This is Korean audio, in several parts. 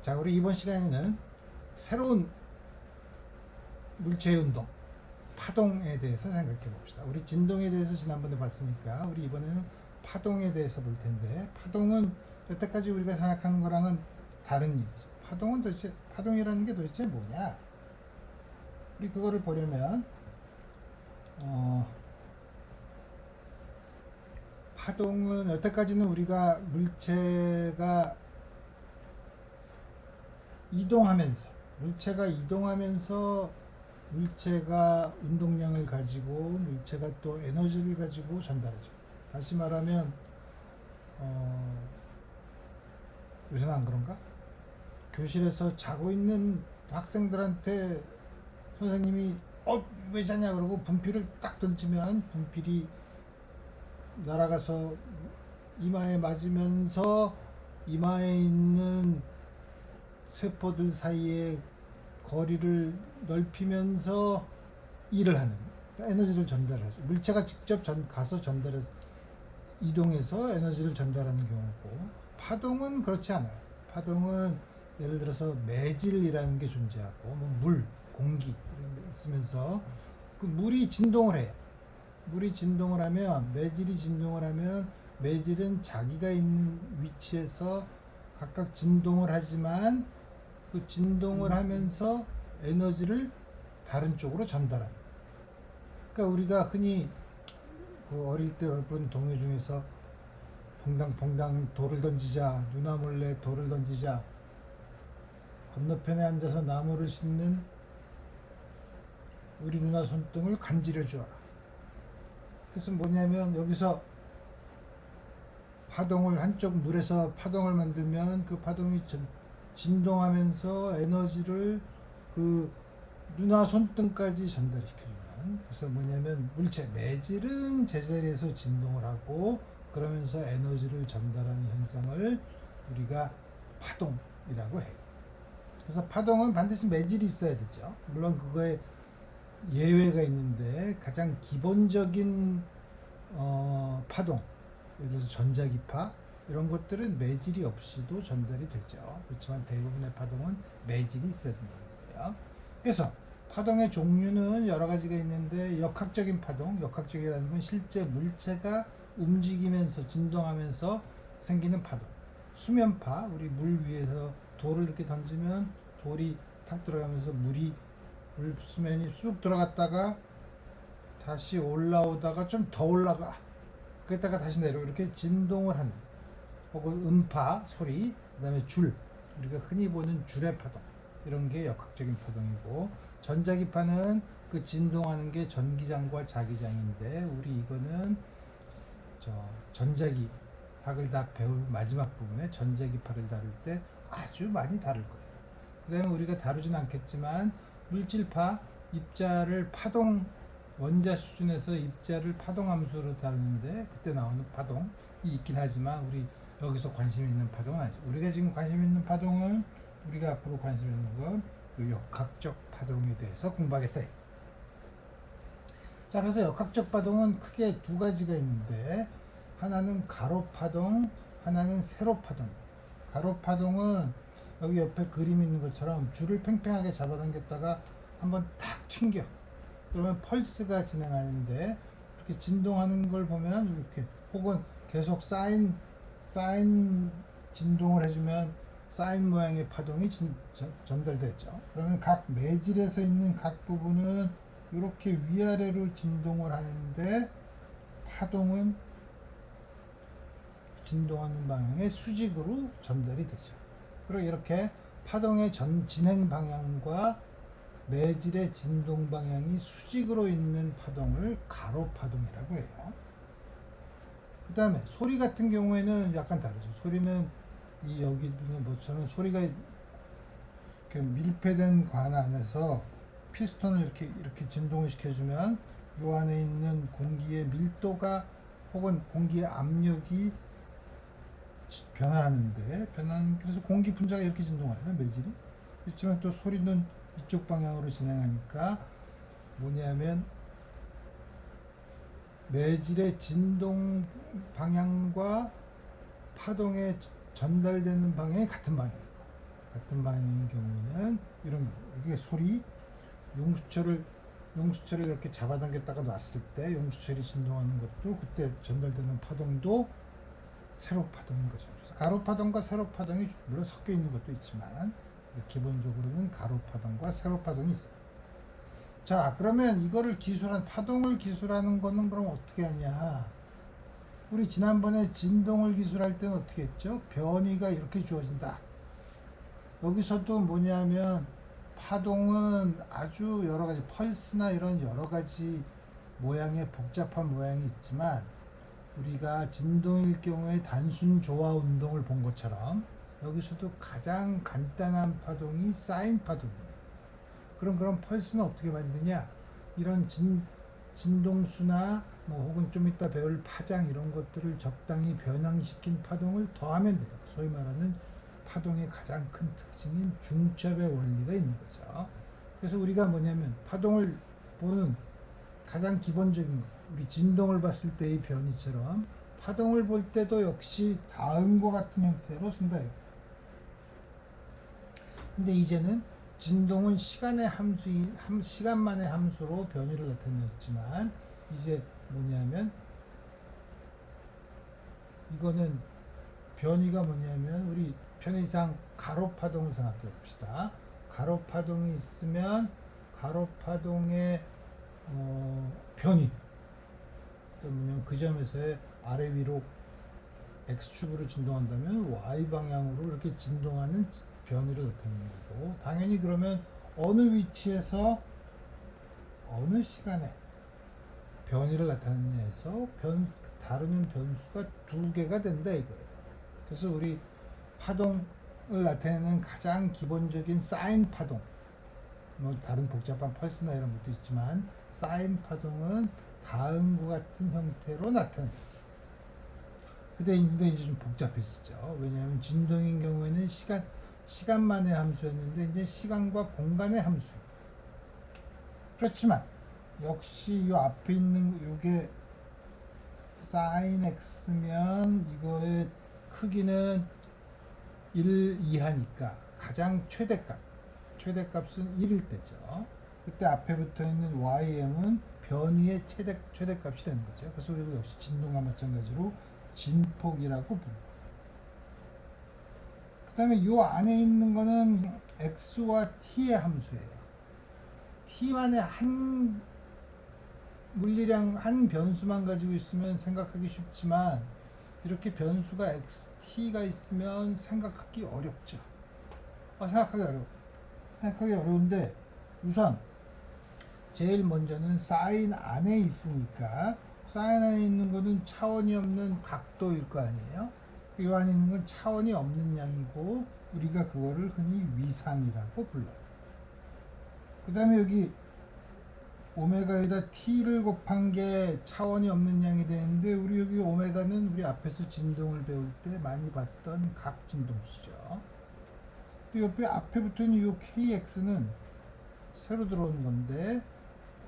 자, 우리 이번 시간에는 새로운 물체의 운동, 파동에 대해서 생각해 봅시다. 우리 진동에 대해서 지난번에 봤으니까 우리 이번에는 파동에 대해서 볼 텐데, 파동은 여태까지 우리가 생각하는 거랑은 다른 얘기죠. 파동이라는 게 도대체 뭐냐? 우리 그거를 보려면 파동은 여태까지는 우리가 물체가 이동하면서 물체가 운동량을 가지고 물체가 또 에너지를 가지고 전달하죠. 다시 말하면 요새는 안 그런가? 교실에서 자고 있는 학생들한테 선생님이 왜 자냐 그러고 분필을 딱 던지면 분필이 날아가서 이마에 맞으면서 이마에 있는 세포들 사이에 거리를 넓히면서 일을 하는, 에너지를 전달하죠. 물체가 직접 가서 전달해서 이동해서 에너지를 전달하는 경우고, 파동은 그렇지 않아요. 파동은 예를 들어서 매질이라는 게 존재하고 물, 공기 이런 게 있으면서 그 물이 진동을 해요. 물이 진동을 하면, 매질이 진동을 하면, 매질은 자기가 있는 위치에서 각각 진동을 하지만 그 진동을 하면서 에너지를 다른 쪽으로 전달합니다. 그러니까 우리가 흔히 그 어릴 때 본 동요 중에서 퐁당퐁당 돌을 던지자, 누나 몰래 돌을 던지자, 건너편에 앉아서 나무를 씹는 우리 누나 손등을 간지려 주어라. 그래서 뭐냐면, 여기서 파동을, 한쪽 물에서 파동을 만들면 그 파동이 진동하면서 에너지를 그 누나 손등까지 전달시켜주는, 그래서 뭐냐면 물체 매질은 제자리에서 진동을 하고 그러면서 에너지를 전달하는 현상을 우리가 파동이라고 해요. 그래서 파동은 반드시 매질이 있어야 되죠. 물론 그거에 예외가 있는데, 가장 기본적인 파동, 예를 들어서 전자기파 이런 것들은 매질이 없이도 전달이 되죠. 그렇지만 대부분의 파동은 매질이 있어야 된다는 거예요. 그래서 파동의 종류는 여러 가지가 있는데, 역학적인 파동, 역학적이라는 건 실제 물체가 움직이면서 진동하면서 생기는 파동. 수면파, 우리 물 위에서 돌을 이렇게 던지면 돌이 탁 들어가면서 물 수면이 쑥 들어갔다가 다시 올라오다가 좀 더 올라가, 그랬다가 다시 내려, 이렇게 진동을 하는, 혹은 음파, 소리, 그 다음에 우리가 흔히 보는 줄의 파동, 이런 게 역학적인 파동이고, 전자기파는 그 진동하는 게 전기장과 자기장인데, 우리 이거는 전자기학을 다 배울 마지막 부분에 전자기파를 다룰 때 아주 많이 다룰 거예요. 그 다음에 우리가 다루진 않겠지만, 물질파, 입자를 파동, 원자 수준에서 입자를 파동 함수로 다루는데 그때 나오는 파동이 있긴 하지만, 우리 여기서 관심 있는 파동은 아니죠. 우리가 지금 관심 있는 파동은, 우리가 앞으로 관심 있는 건 역학적 파동에 대해서 공부하겠다. 자, 그래서 역학적 파동은 크게 두 가지가 있는데, 하나는 가로파동, 하나는 세로파동. 가로파동은 여기 옆에 그림 있는 것처럼 줄을 팽팽하게 잡아당겼다가 한번 탁 튕겨, 그러면 펄스가 진행하는데, 이렇게 진동하는 걸 보면 이렇게, 혹은 계속 사인 진동을 해주면 사인 모양의 파동이 전달되죠. 그러면 각 매질에서 있는 각 부분은 이렇게 위아래로 진동을 하는데, 파동은 진동하는 방향의 수직으로 전달이 되죠. 그리고 이렇게 파동의 진행 방향과 매질의 진동 방향이 수직으로 있는 파동을 가로파동이라고 해요. 그 다음에 소리 같은 경우에는 약간 다르죠. 소리는 여기 있는 것처럼 소리가 이렇게 밀폐된 관 안에서 피스톤을 이렇게 진동을 시켜주면 이 안에 있는 공기의 밀도가, 혹은 공기의 압력이 그래서 공기 분자가 이렇게 진동하죠, 매질이. 그렇지만 또 소리는 이쪽 방향으로 진행하니까 뭐냐면, 매질의 진동 방향과 파동의 전달되는 방향이 같은 방향이고, 같은 방향인 경우에는 이런 이게 소리 용수철을 이렇게 잡아당겼다가 놨을 때 용수철이 진동하는 것도 그때 전달되는 파동도 세로 파동인 거죠. 그래서 가로 파동과 세로 파동이 물론 섞여 있는 것도 있지만 기본적으로는 가로 파동과 세로 파동이 있어요. 자, 그러면 이거를 파동을 기술하는 거는 그럼 어떻게 하냐? 우리 지난번에 진동을 기술할 때는 어떻게 했죠? 변위가 이렇게 주어진다. 여기서도 뭐냐면 파동은 아주 여러 가지 펄스나 이런 여러 가지 모양의 복잡한 모양이 있지만 우리가 진동일 경우에 단순 조화 운동을 본 것처럼 여기서도 가장 간단한 파동이 사인 파동이에요. 그럼 펄스는 어떻게 만드냐? 이런 진동수나 뭐 혹은 좀 이따 배울 파장 이런 것들을 적당히 변형시킨 파동을 더하면 돼요. 소위 말하는 파동의 가장 큰 특징인 중첩의 원리가 있는 거죠. 그래서 우리가 뭐냐면 파동을 보는 가장 기본적인 거, 우리 진동을 봤을 때의 변이처럼 파동을 볼 때도 역시 다음과 같은 형태로 쓴다. 근데 이제는 진동은 시간만의 함수로 변이를 나타냈지만 이제 뭐냐면 이거는 변이가 뭐냐면 우리 편의상 가로파동을 생각해 봅시다. 가로파동이 있으면 가로파동의 변이 그러면 그 점에서의 아래 위로 x축으로 진동한다면 y 방향으로 이렇게 진동하는 변이를 나타내는 거고 당연히 그러면 어느 위치에서 어느 시간에 변이를 나타내냐에서 다루는 변수가 두 개가 된다 이거예요. 그래서 우리 파동을 나타내는 가장 기본적인 사인 파동 뭐 다른 복잡한 펄스나 이런 것도 있지만 사인 파동은 다음과 같은 형태로 나타납니다. 근데 이제 좀 복잡해지죠. 왜냐하면 진동인 경우에는 시간만의 함수였는데 이제 시간과 공간의 함수예요. 그렇지만 역시 이 앞에 있는 요게 sin x면 이거의 크기는 1 이하니까 가장 최대값은 1일 때죠. 그때 앞에 붙어 있는 ym은 변이의 최대값이 되는 거죠. 그래서 우리가 역시 진동과 마찬가지로 진폭이라고 부릅니다. 그 다음에 이 안에 있는 거는 x와 t의 함수예요. t만의 한 물리량 한 변수만 가지고 있으면 생각하기 쉽지만 이렇게 변수가 t가 있으면 생각하기 어렵죠. 생각하기 어려운데 우선 제일 먼저는 사인 안에 있으니까 사인 안에 있는 거는 차원이 없는 각도일 거 아니에요. 이 안에 있는 건 차원이 없는 양이고 우리가 그거를 흔히 위상이라고 불러요. 그 다음에 여기 오메가에다 t를 곱한 게 차원이 없는 양이 되는데 우리 여기 오메가는 우리 앞에서 진동을 배울 때 많이 봤던 각 진동수죠. 또 옆에 앞에 붙어있는 이 kx는 새로 들어오는 건데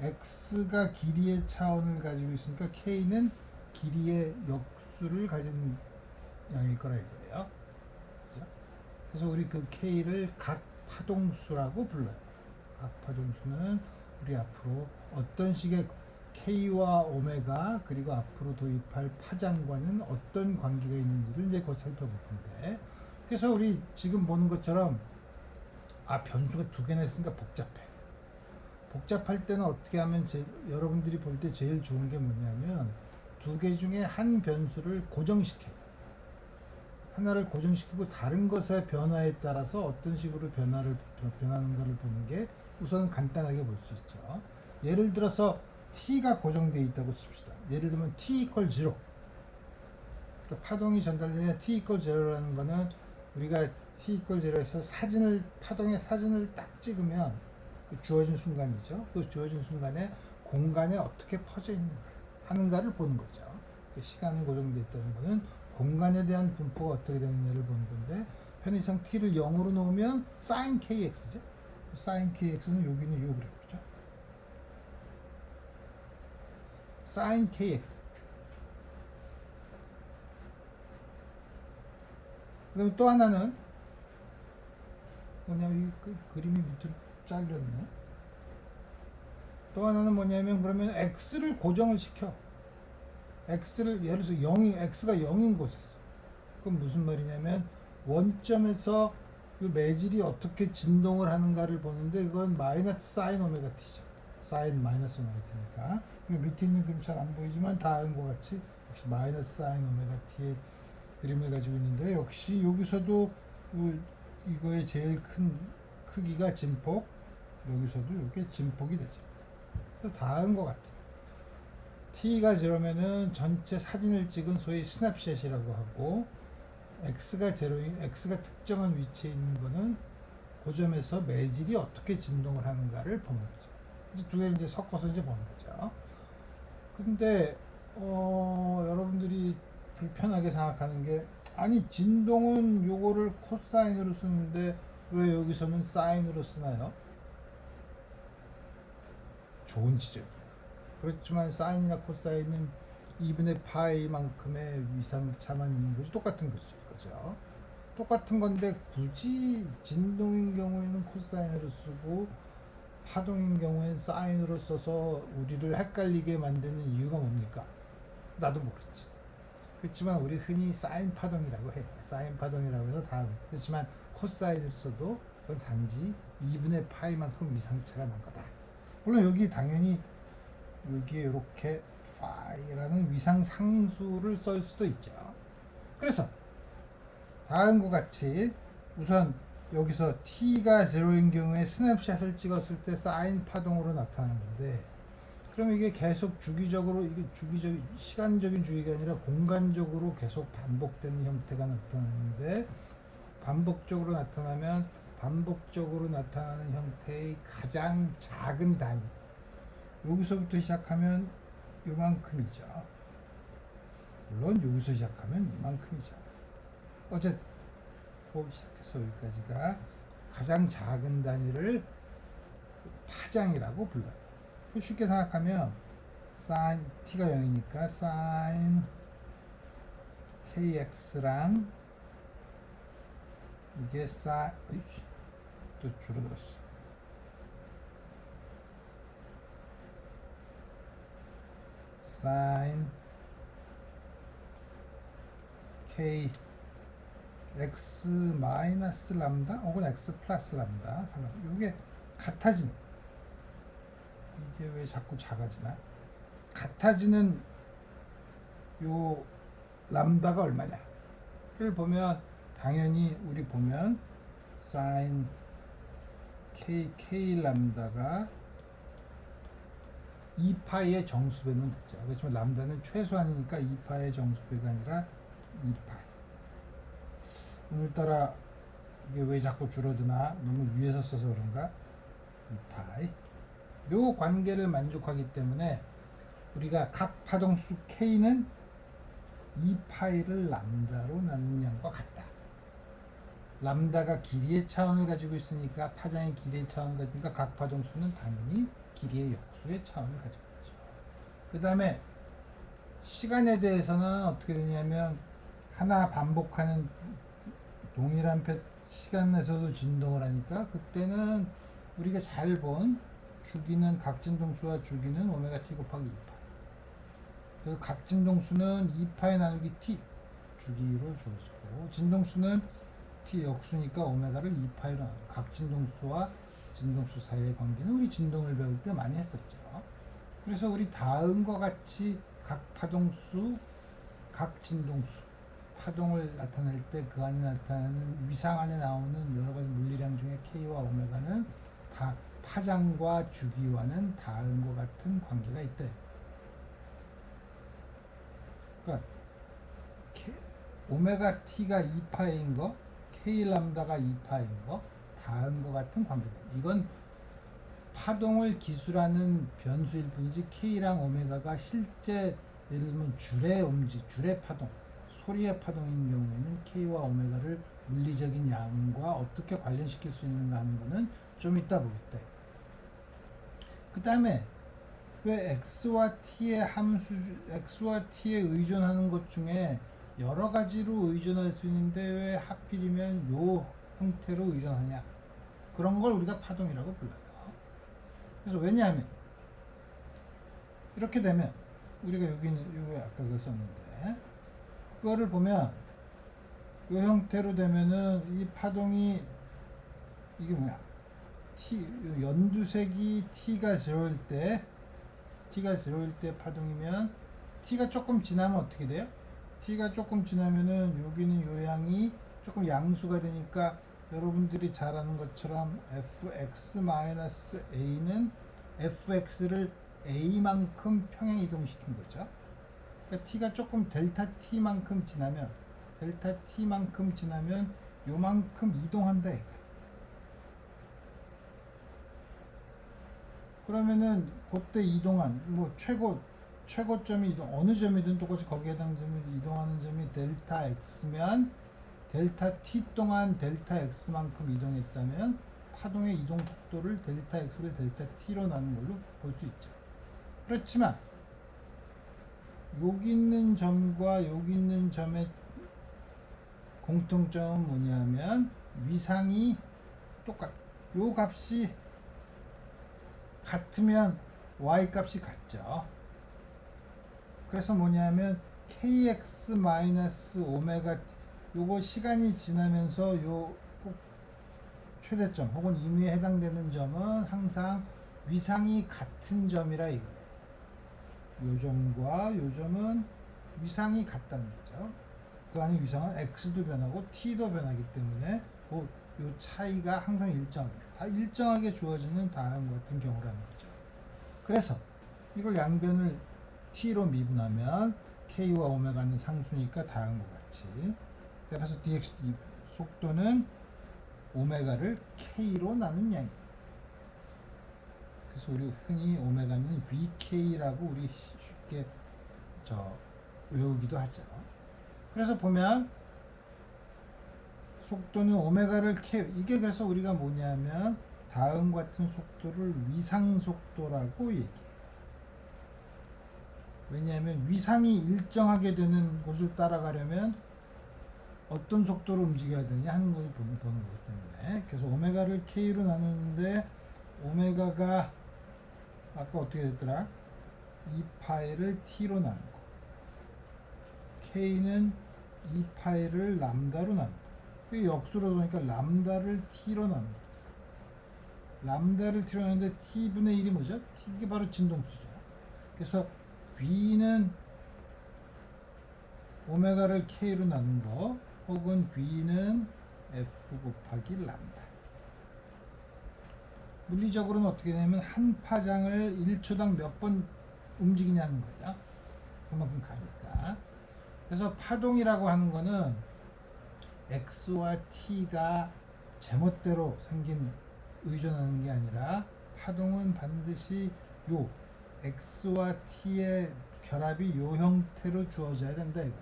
x가 길이의 차원을 가지고 있으니까 k는 길이의 역수를 가진 양일 거라 이거예요. 그죠? 그래서 우리 그 k를 각 파동수라고 불러요. 각 파동수는 우리 앞으로 어떤 식의 k와 오메가 그리고 앞으로 도입할 파장과는 어떤 관계가 있는지를 이제 곧 살펴볼 텐데 그래서 우리 지금 보는 것처럼 변수가 두 개나 있으니까 복잡할 때는 어떻게 하면 여러분들이 볼 때 제일 좋은 게 뭐냐면 두 개 중에 한 변수를 고정시켜요. 하나를 고정시키고 다른 것의 변화에 따라서 어떤 식으로 변하는가를 보는 게 우선 간단하게 볼 수 있죠. 예를 들어서 t가 고정되어 있다고 칩시다. 예를 들면 t equal 0. 그러니까 파동이 전달되면 t equal 0라는 거는 우리가 t equal 0에서 파동의 사진을 딱 찍으면 그 주어진 순간이죠. 그 주어진 순간에 공간에 어떻게 퍼져 있는가 하는가를 보는 거죠. 시간이 고정되어 있다는 거는 공간에 대한 분포가 어떻게 되느냐를 보는 건데 편의상 t를 0으로 놓으면 sin kx죠. sin kx는 여기는 요 그래프죠. sin kx. 그다음에 또 하나는 뭐냐면 그 그림이 밑으로 잘렸네. 또 하나는 뭐냐면 그러면 x를 고정을 시켜. x를 예를 들어서 0이 x가 0인 곳에서. 그럼 무슨 말이냐면 원점에서 이 매질이 어떻게 진동을 하는가를 보는데 그건 마이너스 사인 오메가 t죠. 사인 마이너스 오메가 t니까. 밑에 있는 그림 잘 안 보이지만 다음과 같이 역시 마이너스 사인 오메가 t의 그림을 가지고 있는데 역시 여기서도 이거의 제일 큰 크기가 진폭, 여기서도 이게 진폭이 되죠. 그래서 다음 것 같아요. t가 0면은 전체 사진을 찍은 소위 스냅샷이라고 하고 x가 0인 x가 특정한 위치에 있는 거는 그 점에서 매질이 어떻게 진동을 하는가를 보는 거죠. 이제 두 개를 이제 섞어서 이제 보는 거죠. 근데 여러분들이 불편하게 생각하는 게 아니 진동은 요거를 코사인으로 쓰는데 왜 여기서는 사인으로 쓰나요? 좋은 지적이에요. 그렇지만 사인이나 코사인은 2분의 파이만큼의 위상차만 있는 거지 똑같은 거죠. 똑같은 건데 굳이 진동인 경우에는 코사인으로 쓰고 파동인 경우에는 사인으로 써서 우리를 헷갈리게 만드는 이유가 뭡니까? 나도 모르지. 그렇지만 우리 흔히 사인 파동이라고 해요. 사인 파동이라고 해서 다음. 그렇지만 코사인을 써도 그건 단지 2분의 파이만큼 위상차가 난 거다. 물론 여기 당연히 여기에 이렇게 파이라는 위상 상수를 쓸 수도 있죠. 그래서 다음과 같이 우선 여기서 t가 0인 경우에 스냅샷을 찍었을 때 사인 파동으로 나타나는데 그럼 이게 계속 주기적으로 이게 시간적인 주기가 아니라 공간적으로 계속 반복되는 형태가 나타나는데 반복적으로 나타나는 형태의 가장 작은 단위 여기서부터 시작하면 요만큼이죠. 물론 여기서 시작하면 이만큼이죠. 어쨌든 시작해서 여기까지가 가장 작은 단위를 파장이라고 불러요. 쉽게 생각하면 sin t가 0이니까 sin kx랑 이게 또 줄어들었어. sin k x 마이너스 람다 혹은 x 플러스 람다 이게 같아지는 이게 왜 자꾸 작아지나? 같아지는 요 람다가 얼마냐? 를 보면 당연히 우리 보면 sin k 람다가 2파이의 정수배면 되죠. 그렇지만 람다는 최소한이니까 2파의 정수배가 아니라 2파. 오늘따라 이게 왜 자꾸 줄어드나? 너무 위에서 써서 그런가? 2파이. 요 관계를 만족하기 때문에 우리가 각 파동수 K는 2파이를 람다로 나눈 양과 같다. 람다가 길이의 차원을 가지고 있으니까 파장의 길이의 차원을 가지니까 각 파동수는 당연히 길이의 역수의 차원을 가지고 있죠. 그 다음에 시간에 대해서는 어떻게 되냐면 하나 반복하는 동일한 시간에서도 진동을 하니까 그때는 우리가 잘 본 주기는 각진동수와 주기는 오메가 t 곱하기 2파. 그래서 각진동수는 2파에 나누기 t 주기로 주어지고 진동수는 t 역수니까 오메가를 2파로 나눠. 각진동수와 진동수 사이의 관계는 우리 진동을 배울 때 많이 했었죠. 그래서 우리 다음과 같이 각 파동수, 각 진동수 파동을 나타낼 때 그 안에 나타나는 위상 안에 나오는 여러 가지 물리량 중에 K와 오메가는 다 파장과 주기와는 다음과 같은 관계가 있다. 그러니까 오메가 T가 2파인 거, K 람다가 2파인 거, 다음과 같은 관계다. 이건 파동을 기술하는 변수일 뿐이지 K랑 오메가가 실제 예를 들면 줄의 파동, 소리의 파동인 경우에는 K와 오메가를 물리적인 양과 어떻게 관련시킬 수 있는가 하는 거는 좀 이따 보겠다. 그 다음에 왜 X와 T에 의존하는 것 중에 여러 가지로 의존할 수 있는데 왜 하필이면 요 형태로 의존하냐? 그런 걸 우리가 파동이라고 불러요. 그래서 왜냐하면 이렇게 되면 우리가 여기는 여기 아까 그 썼는데 그거를 보면 이 형태로 되면은 이 파동이 이게 뭐야? T 연두색이 T가 0일 때 파동이면 T가 조금 지나면 어떻게 돼요? T가 조금 지나면은 여기는 요양이 조금 양수가 되니까 여러분들이 잘 아는 것처럼 fx-a는 fx를 a만큼 평행 이동시킨 거죠. 그러니까 t가 조금 델타 t만큼 지나면 요만큼 이동한다 이거야. 그러면은 그때 이동한 뭐 최고점이 어느 점이든 똑같이 거기에 해당 점이 이동하는 점이 델타 x면 델타 t 동안 델타 x만큼 이동했다면 파동의 이동 속도를 델타 x를 델타 t로 나눈 걸로 볼 수 있죠. 그렇지만 여기 있는 점과 여기 있는 점의 공통점은 뭐냐면 위상이 똑같. 요 값이 같으면 y 값이 같죠. 그래서 뭐냐면 kx-오메가 요거 시간이 지나면서 요 최대점 혹은 임의에 해당되는 점은 항상 위상이 같은 점이라 이거예요. 요 점과 요 점은 위상이 같다는 거죠. 그 안에 위상은 x도 변하고 t도 변하기 때문에 요 차이가 항상 일정하게 주어지는 다음과 같은 경우라는 거죠. 그래서 이걸 양변을 t로 미분하면 k와 오메가는 상수니까 다음과 같이 따라서 dx 속도는 오메가를 k로 나눈 양이에요. 그래서 우리 흔히 오메가는 vk라고 우리 쉽게 외우기도 하죠. 그래서 보면 속도는 오메가를 k 이게 그래서 우리가 뭐냐면 다음 같은 속도를 위상 속도라고 얘기해요. 왜냐하면 위상이 일정하게 되는 곳을 따라가려면 어떤 속도로 움직여야 되냐 하는 걸 보는 거기 때문에 그래서 오메가를 k로 나누는데 오메가가 아까 어떻게 됐더라? 2파이를 t로 나누고 k는 2파이를 람다로 나누고 역수로 보니까 람다를 t로 나누고 람다를 t로 나누는데 t분의 1이 뭐죠? 이게 바로 진동수죠. 그래서 V는 오메가를 k로 나눈 거 혹은 V는 F 곱하기 람다. 물리적으로는 어떻게 되냐면 한 파장을 1초당 몇 번 움직이냐는 거예요. 그만큼 가니까. 그래서 파동이라고 하는 거는 X와 T가 제멋대로 생긴 의존하는 게 아니라 파동은 반드시 요 X와 T의 결합이 요 형태로 주어져야 된다 이거.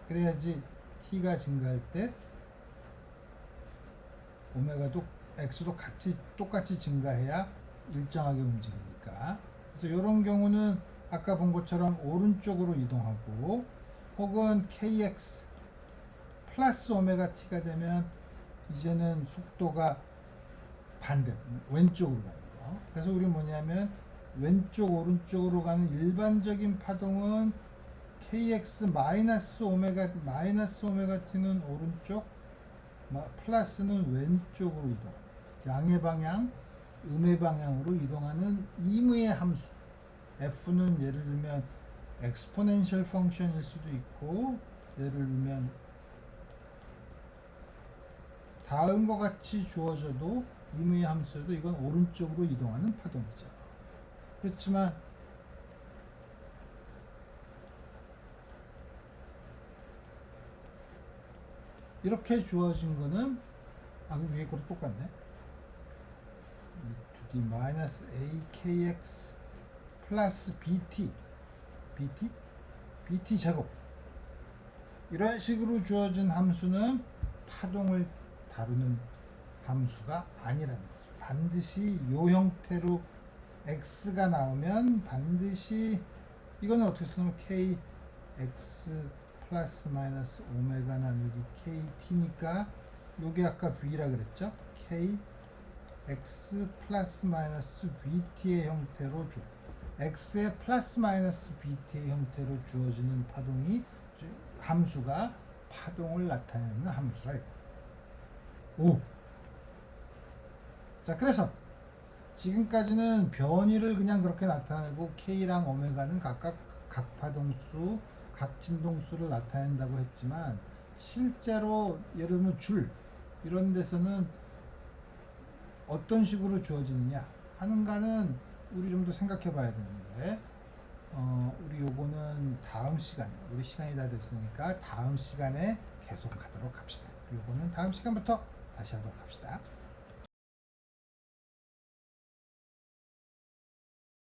그래야지 T가 증가할 때 오메가도 X도 똑같이 증가해야 일정하게 움직이니까. 그래서 이런 경우는 아까 본 것처럼 오른쪽으로 이동하고 혹은 KX 플러스 오메가 T가 되면 이제는 속도가 반대 왼쪽으로 가는 거. 그래서 우리 뭐냐면 왼쪽 오른쪽으로 가는 일반적인 파동은 KX 마이너스 오메가 T는 오른쪽 플러스는 왼쪽으로 이동. 양의 방향, 음의 방향으로 이동하는 임의의 함수. F는 예를 들면 엑스포넨셜 펑션일 수도 있고 예를 들면 다음과 같이 주어져도 임의의 함수여도 이건 오른쪽으로 이동하는 파동이죠. 그렇지만 이렇게 주어진 거는 위에 거랑 똑같네. to the minus akx 플러스 bt 제곱 이런 식으로 주어진 함수는 파동을 다루는 함수가 아니라는 거죠. 반드시 요 형태로 x가 나오면 반드시 이거는 어떻게 쓰면 kx 플러스 마이너스 오메가 나누기 kt니까 요게 아까 v라 그랬죠. k x 플러스 마이너스 vt의 형태로 x의 플러스 마이너스 vt의 형태로 주어지는 파동이 함수가 파동을 나타내는 함수라 이거. 오. 자, 그래서 지금까지는 변이를 그냥 그렇게 나타내고 k랑 오메가는 각각 각 파동수, 각 진동수를 나타낸다고 했지만 실제로 예를 들면 줄 이런 데서는 어떤 식으로 주어지느냐 하는가는 우리 좀 더 생각해 봐야 되는데 우리 요거는 다음 시간에 우리 시간이 다 됐으니까 다음 시간에 계속 하도록 합시다. 요거는 다음 시간부터 다시 하도록 합시다.